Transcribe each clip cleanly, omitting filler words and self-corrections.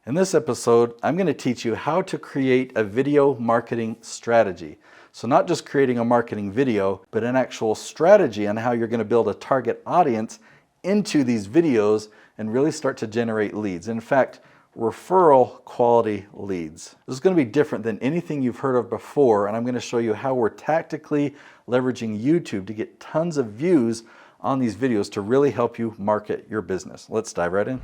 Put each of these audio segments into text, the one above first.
In this episode, I'm going to teach you how to create a video marketing strategy. So not just creating a marketing video, but an actual strategy on how you're going to build a target audience into these videos and really start to generate leads. In fact, referral quality leads. This is going to be different than anything you've heard of before, and I'm going to show you how we're tactically leveraging YouTube to get tons of views on these videos to really help you market your business. Let's dive right in.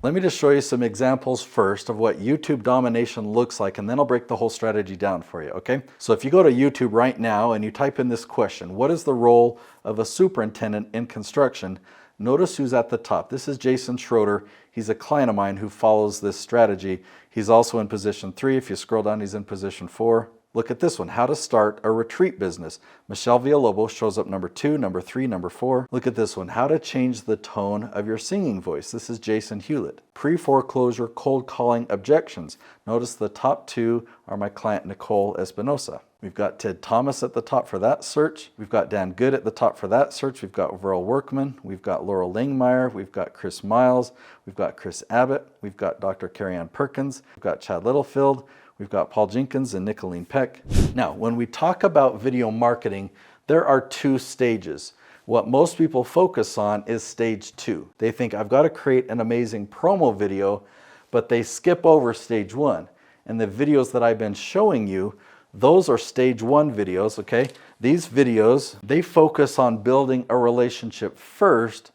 Let me just show you some examples first of what YouTube domination looks like, and then I'll break the whole strategy down for you, okay? So if you go to YouTube right now and you type in this question, what is the role of a superintendent in construction? Notice who's at the top. This is Jason Schroeder. He's a client of mine who follows this strategy. He's also in position 3. If you scroll down, he's in position 4. Look at this one, how to start a retreat business. Michelle Villalobos shows up number 2, number 3, number 4. Look at this one, how to change the tone of your singing voice. This is Jason Hewlett. Pre-foreclosure cold calling objections. Notice the top 2 are my client Nicole Espinosa. We've got Ted Thomas at the top for that search. We've got Dan Good at the top for that search. We've got Verl Workman. We've got Laurel Langmeyer. We've got Chris Miles. We've got Chris Abbott. We've got Dr. Carrie Ann Perkins. We've got Chad Littlefield. We've got Paul Jenkins and Nicolene Peck. Now, when we talk about video marketing, there are 2 stages. What most people focus on is stage 2. They think, I've got to create an amazing promo video, but they skip over stage 1. And the videos that I've been showing you, those are stage 1 videos, okay? These videos, they focus on building a relationship first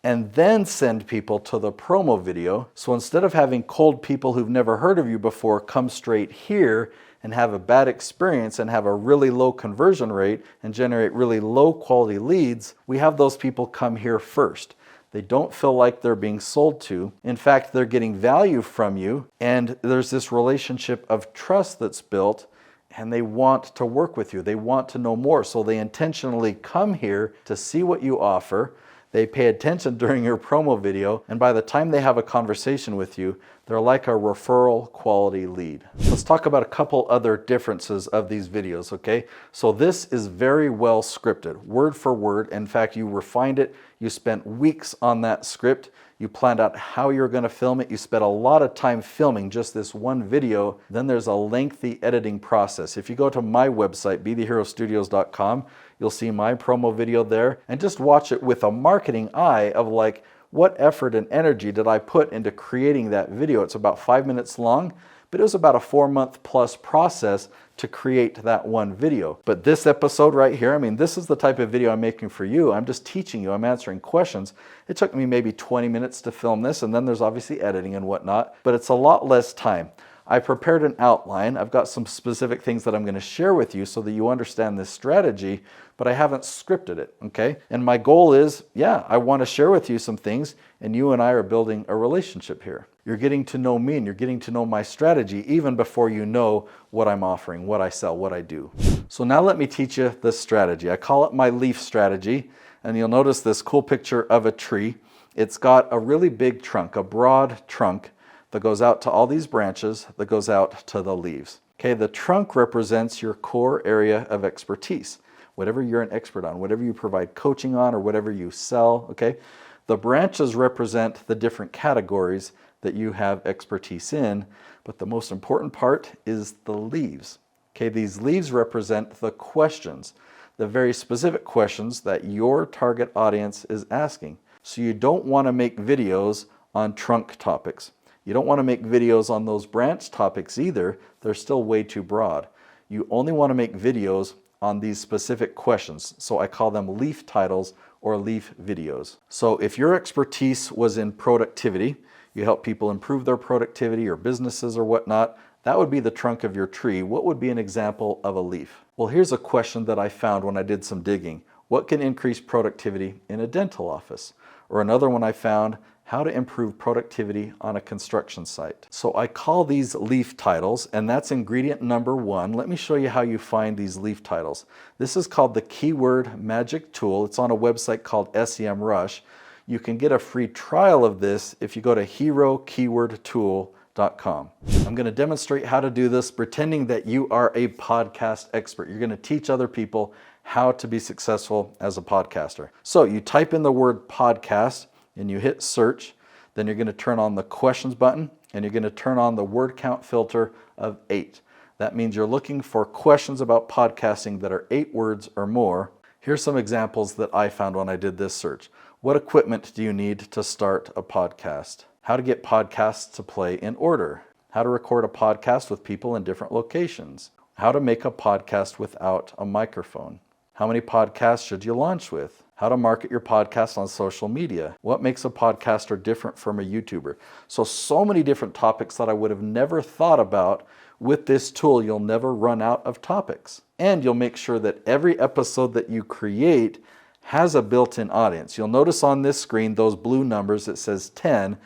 and then send people to the promo video. So instead of having cold people who've never heard of you before come straight here and have a bad experience and have a really low conversion rate and generate really low quality leads, we have those people come here first. They don't feel like they're being sold to. In fact, they're getting value from you, and there's this relationship of trust that's built, and they want to work with you. They want to know more. So they intentionally come here to see what you offer. They pay attention during your promo video, and by the time they have a conversation with you, they're like a referral quality lead. Let's talk about a couple other differences of these videos, okay? So this is very well scripted, word for word. In fact, you refined it. You spent weeks on that script. You planned out how you're going to film it. You spent a lot of time filming just this one video. Then there's a lengthy editing process. If you go to my website, BeTheHeroStudios.com, you'll see my promo video there, and just watch it with a marketing eye of like, what effort and energy did I put into creating that video? It's about 5 minutes long, but it was about a 4-month plus process to create that one video. But this episode right here, I mean, this is the type of video I'm making for you. I'm just teaching you, I'm answering questions. It took me maybe 20 minutes to film this, and then there's obviously editing and whatnot, but it's a lot less time. I prepared an outline. I've got some specific things that I'm going to share with you so that you understand this strategy, but I haven't scripted it, okay? And my goal is, I want to share with you some things, and you and I are building a relationship here. You're getting to know me, and you're getting to know my strategy even before you know what I'm offering, what I sell, what I do. So now let me teach you this strategy. I call it my leaf strategy, and you'll notice this cool picture of a tree. It's got a really big trunk, a broad trunk, that goes out to all these branches, that goes out to the leaves. Okay, the trunk represents your core area of expertise. Whatever you're an expert on, whatever you provide coaching on, or whatever you sell, okay? The branches represent the different categories that you have expertise in, but the most important part is the leaves. Okay, these leaves represent the questions, the very specific questions that your target audience is asking. So you don't want to make videos on trunk topics. You don't want to make videos on those branch topics either. They're still way too broad. You only want to make videos on these specific questions. So I call them leaf titles or leaf videos. So if your expertise was in productivity, you help people improve their productivity or businesses or whatnot, that would be the trunk of your tree. What would be an example of a leaf? Well, here's a question that I found when I did some digging. What can increase productivity in a dental office? Or another one I found, how to improve productivity on a construction site. So I call these leaf titles, and that's ingredient number 1. Let me show you how you find these leaf titles. This is called the Keyword Magic Tool. It's on a website called SEMrush. You can get a free trial of this if you go to herokeywordtool.com. I'm going to demonstrate how to do this pretending that you are a podcast expert. You're going to teach other people how to be successful as a podcaster. So you type in the word podcast and you hit search. Then you're going to turn on the questions button and you're going to turn on the word count filter of 8. That means you're looking for questions about podcasting that are 8 words or more. Here's some examples that I found when I did this search. What equipment do you need to start a podcast? How to get podcasts to play in order? How to record a podcast with people in different locations? How to make a podcast without a microphone? How many podcasts should you launch with? How to market your podcast on social media? What makes a podcaster different from a YouTuber? So many different topics that I would have never thought about. With this tool, you'll never run out of topics. And you'll make sure that every episode that you create has a built-in audience. You'll notice on this screen, those blue numbers, it says 10.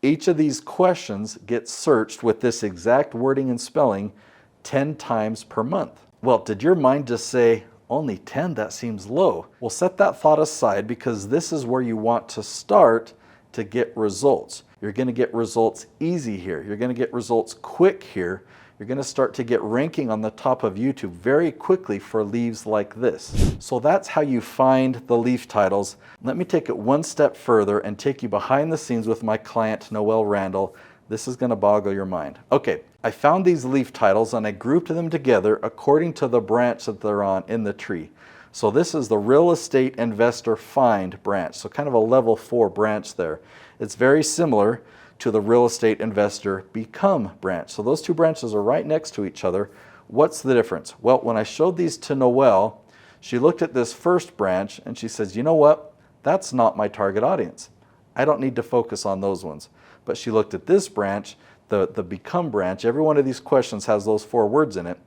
Each of these questions gets searched with this exact wording and spelling 10 times per month. Well, did your mind just say, only 10? That seems low. Well, set that thought aside because this is where you want to start to get results. You're going to get results easy here. You're going to get results quick here. You're going to start to get ranking on the top of YouTube very quickly for leaves like this. So that's how you find the leaf titles. Let me take it one step further and take you behind the scenes with my client, Noelle Randall. This is going to boggle your mind. Okay, I found these leaf titles and I grouped them together according to the branch that they're on in the tree. So this is the real estate investor find branch. So kind of a level 4 branch there. It's very similar to the real estate investor become branch. So those two branches are right next to each other. What's the difference? Well, when I showed these to Noelle, she looked at this first branch and she says, you know what? That's not my target audience. I don't need to focus on those ones. But she looked at this branch, the become branch. Every one of these questions has those 4 words in it.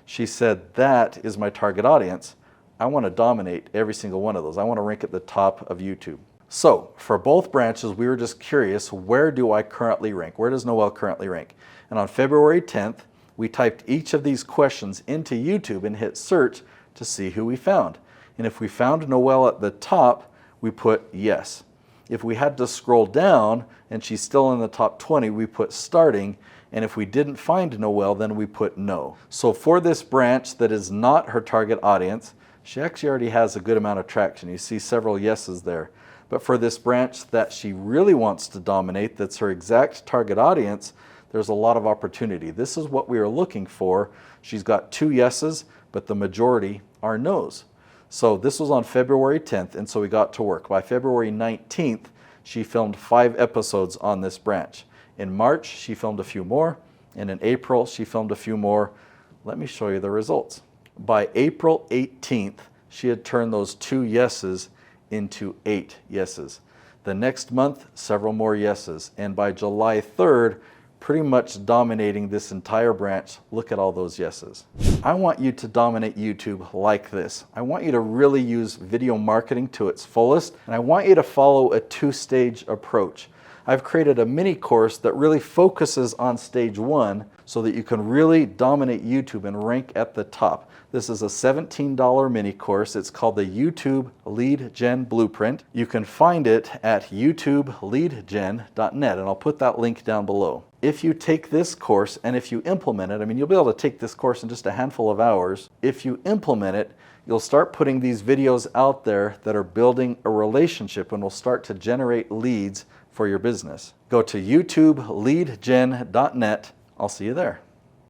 She said, that is my target audience. I want to dominate every single one of those. I want to rank at the top of YouTube. So for both branches, we were just curious, where do I currently rank? Where does Noelle currently rank? And on February 10th, we typed each of these questions into YouTube and hit search to see who we found. And if we found Noelle at the top, we put yes. If we had to scroll down and she's still in the top 20, we put starting. And if we didn't find Noelle, then we put no. So for this branch that is not her target audience, she actually already has a good amount of traction. You see several yeses there. But for this branch that she really wants to dominate, that's her exact target audience, there's a lot of opportunity. This is what we are looking for. She's got 2 yeses, but the majority are no's. So this was on February 10th, and so we got to work. By February 19th, she filmed 5 episodes on this branch. In March, she filmed a few more, and in April, she filmed a few more. Let me show you the results. By April 18th, she had turned those 2 yeses into 8 yeses. The next month, several more yeses. And by July 3rd, pretty much dominating this entire branch. Look at all those yeses. I want you to dominate YouTube like this. I want you to really use video marketing to its fullest, and I want you to follow a 2-stage approach. I've created a mini course that really focuses on stage 1 so that you can really dominate YouTube and rank at the top. This is a $17 mini course. It's called the YouTube Lead Gen Blueprint. You can find it at youtubeleadgen.net, and I'll put that link down below. If you take this course and if you implement it, I mean, you'll be able to take this course in just a handful of hours. If you implement it, you'll start putting these videos out there that are building a relationship and will start to generate leads for your business. Go to youtubeleadgen.net. I'll see you there.